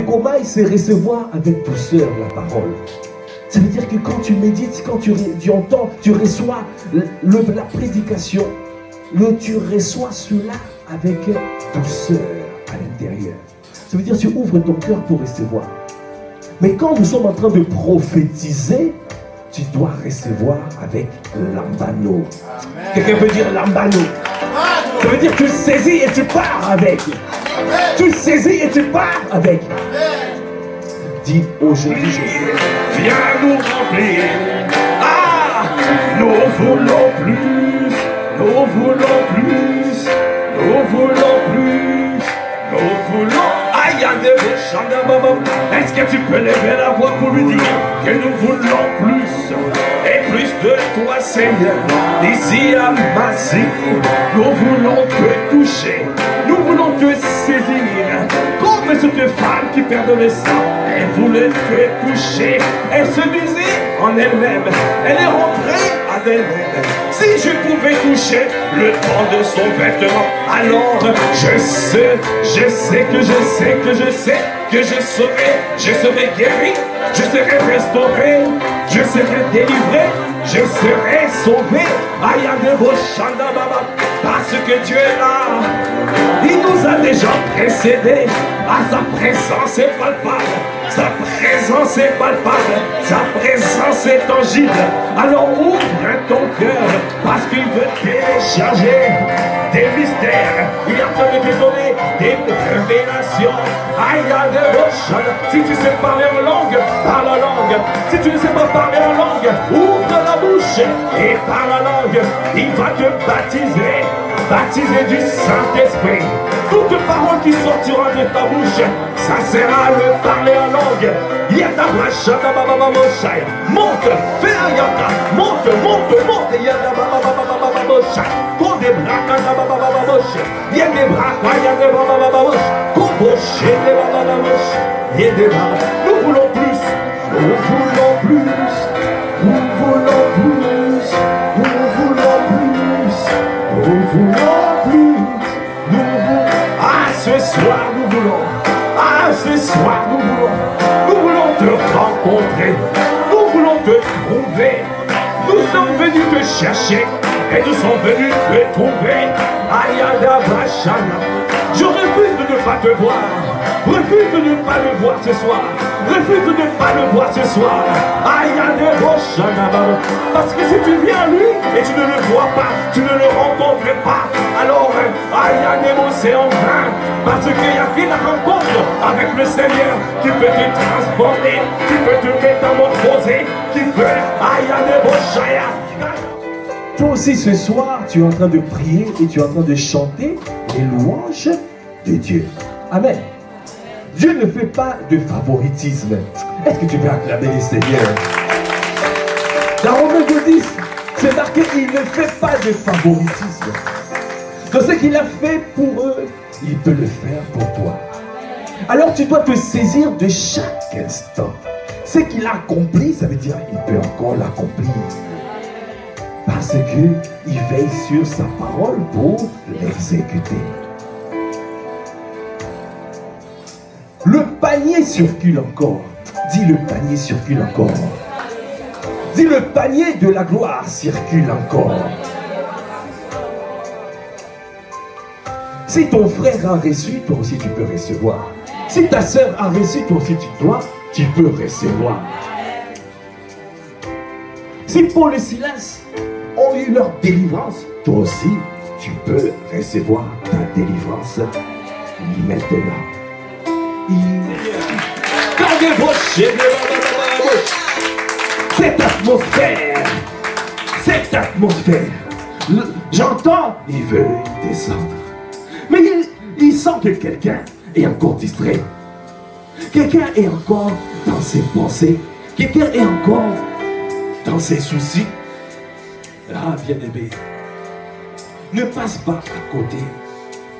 Gomaï, c'est recevoir avec douceur la parole. Ça veut dire que quand tu médites, quand tu entends, tu reçois la prédication, tu reçois cela avec douceur à l'intérieur. Ça veut dire que tu ouvres ton cœur pour recevoir. Mais quand nous sommes en train de prophétiser, tu dois recevoir avec l'ambano. Quelqu'un peut dire l'ambano. Ça veut dire que tu saisis et tu pars avec. Tu saisis et tu pars avec. Dis aujourd'hui, je sais. Viens nous remplir. Ah, nous voulons plus. Nous voulons plus. Nous voulons plus. Nous voulons. Aïe, est-ce que tu peux lever la voix pour lui dire que nous voulons plus et plus de toi, Seigneur? Ici à Massy, nous voulons te toucher, nous voulons te saisir. Comme cette femme qui perd le sang, elle voulait te toucher. Elle se disait en elle-même, elle est rentrée à elle-même. Si je pouvais toucher le temps de son vêtement, alors je sais que je serai guéri, je serai restauré, je serai délivré, je serai sauvé. Parce que Dieu est là. Il nous a déjà précédés. À sa présence est palpable. Sa présence est palpable. Sa présence est tangible. Alors ouvre ton cœur parce qu'il veut télécharger des mystères. Il est en train de te donner des révélations. Si tu sais parler en langue, parle en langue. Si tu ne sais pas parler en langue, ouvre la bouche et parle en langue. Il va te baptiser, baptiser du Saint-Esprit. Toute parole qui sortira de ta bouche, ça sera le parler en langue. Monte, fais un yaka, monte, monte, monte. Nous voulons plus, nous voulons plus, nous voulons plus, nous voulons plus, nous voulons plus, nous voulons. Ah, ce soir nous voulons, ah, ce soir nous voulons te rencontrer, nous voulons te trouver. Nous sommes venus te chercher et nous sommes venus te trouver. Ayada Bachana. Je refuse de ne pas te voir. Refuse de ne pas le voir ce soir. Refuse de ne pas le voir ce soir. Ayada Bachana. Parce que si tu viens à lui et tu ne le vois pas, tu ne le rencontres pas, alors Ayada c'est en vain. Parce qu'il n'y a qu'une rencontre avec le Seigneur qui peut te transformer, qui peut te métamorphoser, qui peut Ayada Bachaya. Toi aussi ce soir, tu es en train de prier et tu es en train de chanter les louanges de Dieu. Amen. Dieu ne fait pas de favoritisme. Est-ce que tu peux acclamer le Seigneur? Dans Romains 10, c'est marqué qu'il ne fait pas de favoritisme. Dans ce qu'il a fait pour eux, il peut le faire pour toi. Alors tu dois te saisir de chaque instant. Ce qu'il a accompli, ça veut dire qu'il peut encore l'accomplir. Parce qu'il veille sur sa parole pour l'exécuter. Le panier circule encore. Dis le panier circule encore. Dis le panier de la gloire circule encore. Si ton frère a reçu, toi aussi tu peux recevoir. Si ta soeur a reçu, toi aussi tu peux recevoir. Si Paul et Silas ont eu leur délivrance, toi aussi tu peux recevoir ta délivrance maintenant. Cette atmosphère, j'entends, il veut descendre. Mais il sent que quelqu'un est encore distrait. Quelqu'un est encore dans ses pensées. Quelqu'un est encore dans ses soucis. Ah, bien-aimé, ne passe pas à côté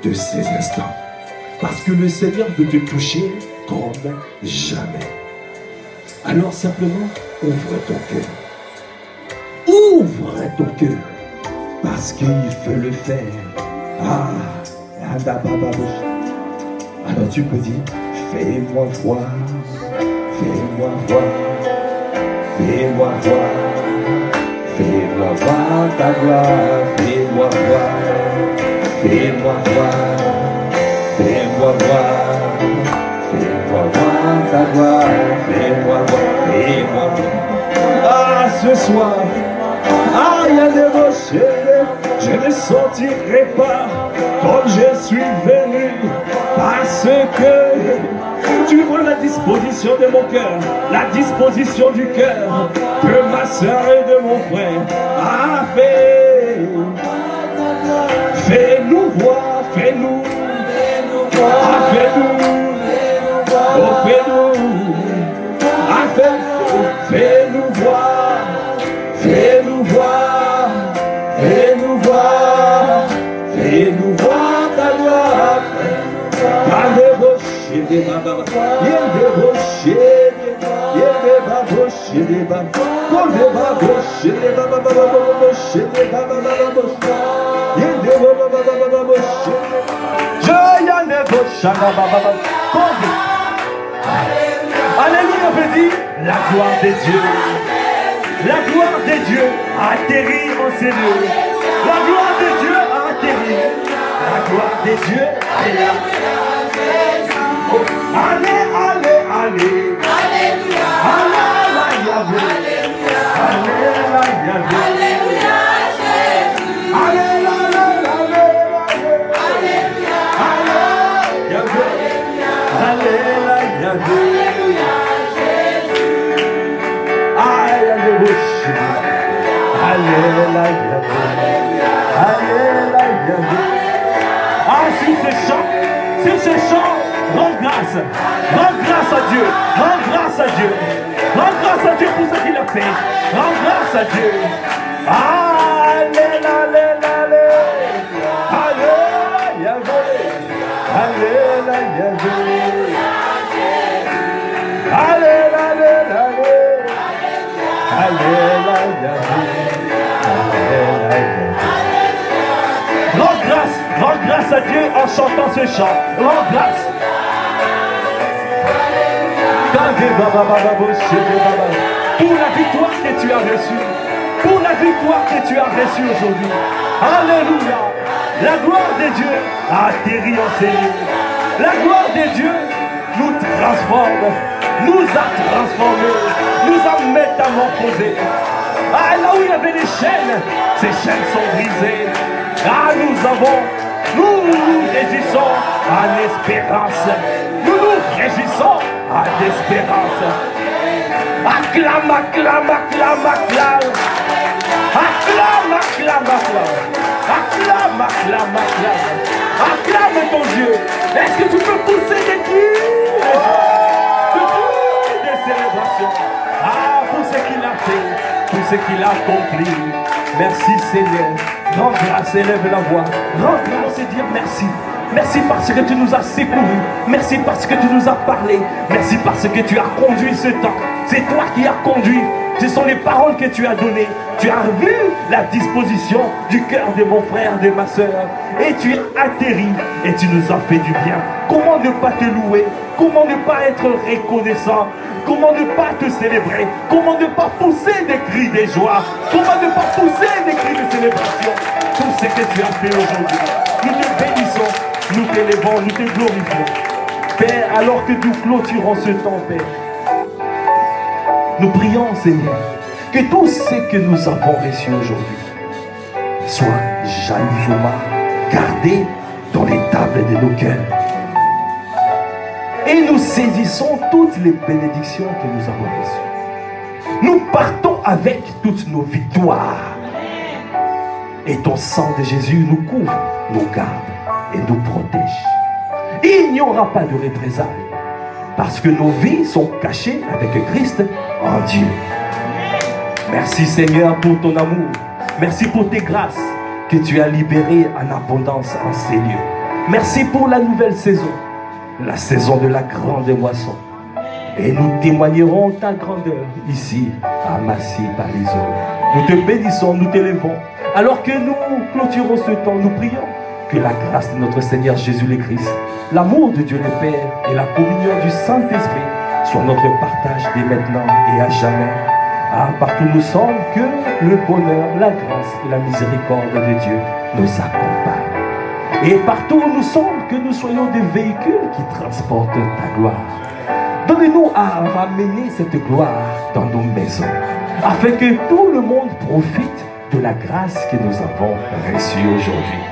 de ces instants. Parce que le Seigneur veut te toucher comme jamais. Alors simplement, ouvre ton cœur. Ouvre ton cœur. Parce qu'il veut le faire. Ah, alors tu peux dire, fais-moi voir, fais-moi voir, fais-moi voir, fais-moi voir ta gloire, fais-moi voir, fais-moi voir, fais-moi voir, fais-moi voir ta gloire, fais-moi voir, fais-moi voir. Ah, ce soir, ah, il y a des rochers, je ne sortirai pas comme je suis venu, parce que tu vois la disposition de mon cœur, la disposition du cœur de ma soeur et de mon frère. Ah, fais-nous voir, fais-nous, ah, fais-nous, oh, fais-nous, ah, fais-nous voir, fais-nous voir, fais-nous voir, fais-nous voir ta gloire. Alléluia, veut dire la gloire de Dieu. La gloire de Dieu a atterri en ces lieux. La gloire de Dieu a atterri. La gloire de Dieu est là. Allez, allez, allez. Alléluia. Alléluia. Alléluia. Alléluia. Jésus. Alléluia. Alléluia. Alléluia. Alléluia. Alléluia. Alléluia. Ah, sur ce chant, rends grâce. Rends grâce à Dieu. Rends grâce à Dieu. Rends grâce à Dieu pour ce qu'il a fait. Rends grâce à Dieu. Alléluia. Alléluia. Alléluia. Alléluia. Rends grâce à Dieu en chantant ce chant. Rends grâce. Pour la victoire que tu as reçue. Pour la victoire que tu as reçue aujourd'hui. Alléluia. La gloire de Dieu a atterri en ces lieux. La gloire de Dieu nous transforme. Nous a transformés. Nous a métamorphosés. Ah, là où il y avait des chaînes, ces chaînes sont brisées. Ah, nous réjouissons en espérance. Nous nous réjouissons en espérance. Acclame, acclame, acclame, acclame. Acclame, acclame, acclame. Acclame, acclame, acclame. Acclame ton Dieu. Est-ce que tu peux pousser des cris de célébration? Ah, pour ce qu'il a fait, pour ce qu'il a accompli. Merci Seigneur. Rends grâce, élève la voix. Rends grâce et dire merci. Merci parce que tu nous as secourus. Merci parce que tu nous as parlé. Merci parce que tu as conduit ce temps. C'est toi qui as conduit. Ce sont les paroles que tu as données. Tu as vu la disposition du cœur de mon frère, de ma soeur. Et tu es atterri et tu nous as fait du bien. Comment ne pas te louer? Comment ne pas être reconnaissant? Comment ne pas te célébrer? Comment ne pas pousser des cris de joie? Comment ne pas pousser des cris de célébration? Tout ce que tu as fait aujourd'hui. Nous te bénissons, nous t'élevons, nous te glorifions. Père, alors que nous clôturons ce temps, Père, nous prions, Seigneur, que tout ce que nous avons reçu aujourd'hui soit jalousement gardé dans les tables de nos cœurs. Et nous saisissons toutes les bénédictions que nous avons reçues. Nous partons avec toutes nos victoires. Et ton sang de Jésus nous couvre, nous garde et nous protège. Il n'y aura pas de représailles. Parce que nos vies sont cachées avec Christ en Dieu. Merci Seigneur pour ton amour. Merci pour tes grâces que tu as libérées en abondance en ces lieux. Merci pour la nouvelle saison. La saison de la grande moisson. Et nous témoignerons ta grandeur ici à Massy-Palaiseau. Nous te bénissons, nous t'élevons. Alors que nous clôturons ce temps, nous prions que la grâce de notre Seigneur Jésus le Christ, l'amour de Dieu le Père et la communion du Saint-Esprit soient notre partage dès maintenant et à jamais. Ah, partout nous sommes, que le bonheur, la grâce et la miséricorde de Dieu nous accompagnent. Et partout où nous sommes, que nous soyons des véhicules qui transportent ta gloire. Donnez-nous à ramener cette gloire dans nos maisons, afin que tout le monde profite de la grâce que nous avons reçue aujourd'hui.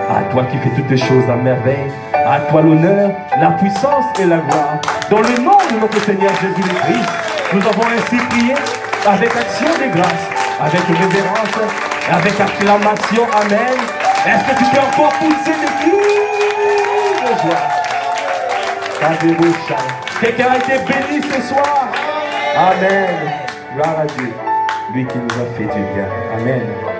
À toi qui fais toutes les choses à merveille, à toi l'honneur, la puissance et la gloire. Dans le nom de notre Seigneur Jésus-Christ, nous avons ainsi prié avec action de grâce, avec révérence, avec acclamation. Amen. Est-ce que tu peux encore pousser des cris de joie? Quelqu'un a été béni ce soir. Amen. Gloire à Dieu, lui qui nous a fait du bien. Amen.